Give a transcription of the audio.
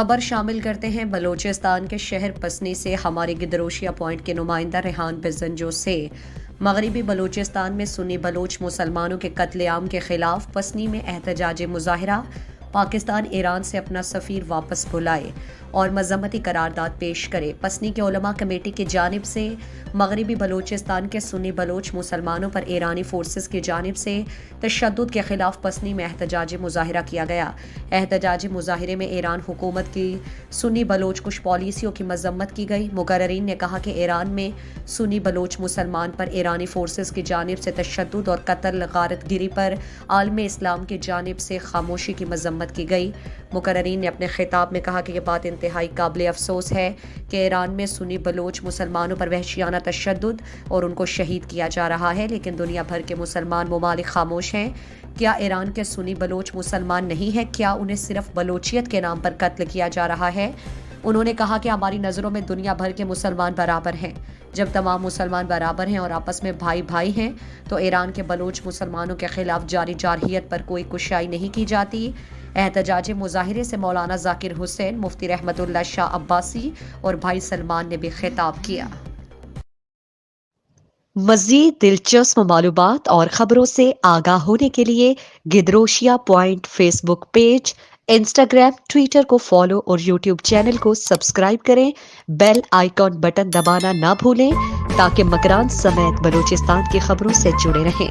خبر شامل کرتے ہیں بلوچستان کے شہر پسنی سے ہمارے گدروشیا پوائنٹ کے نمائندہ ریحان بزنجو سے مغربی بلوچستان میں سنی بلوچ مسلمانوں کے قتل عام کے خلاف پسنی میں احتجاجی مظاہرہ، پاکستان ایران سے اپنا سفیر واپس بلائے اور مذمتی قرارداد پیش کرے۔ پسنی کے علماء کمیٹی کی جانب سے مغربی بلوچستان کے سنی بلوچ مسلمانوں پر ایرانی فورسز کی جانب سے تشدد کے خلاف پسنی میں احتجاجی مظاہرہ کیا گیا۔ احتجاجی مظاہرے میں ایران حکومت کی سنی بلوچ کچھ پالیسیوں کی مذمت کی گئی۔ مقررین نے کہا کہ ایران میں سنی بلوچ مسلمان پر ایرانی فورسز کی جانب سے تشدد اور قتل غارت گری پر عالم اسلام کی جانب سے خاموشی کی مذمت کی گئی۔ مقررین نے اپنے خطاب میں کہا کہ یہ بات انتہائی قابل افسوس ہے کہ ایران میں سنی بلوچ مسلمانوں پر وحشیانہ تشدد اور ان کو شہید کیا جا رہا ہے، لیکن دنیا بھر کے مسلمان ممالک خاموش ہیں۔ کیا ایران کے سنی بلوچ مسلمان نہیں ہیں؟ کیا انہیں صرف بلوچیت کے نام پر قتل کیا جا رہا ہے؟ انہوں نے کہا کہ ہماری نظروں میں دنیا بھر کے مسلمان برابر ہیں۔ جب تمام مسلمان برابر ہیں اور آپس میں بھائی بھائی ہیں تو ایران کے بلوچ مسلمانوں کے خلاف جاری جارحیت پر کوئی کشائی نہیں کی جاتی۔ احتجاجی مظاہرے سے مولانا ذاکر حسین، مفتی رحمت اللہ شاہ عباسی اور بھائی سلمان نے بھی خطاب کیا۔ مزید دلچسپ معلومات اور خبروں سے آگاہ ہونے کے لیے Gedrosia point Facebook page, Instagram, Twitter کو فالو اور یوٹیوب چینل کو سبسکرائب کریں۔ بیل آئیکن بٹن دبانا نہ بھولیں تاکہ مکران سمیت بلوچستان کی خبروں سے جڑے رہیں۔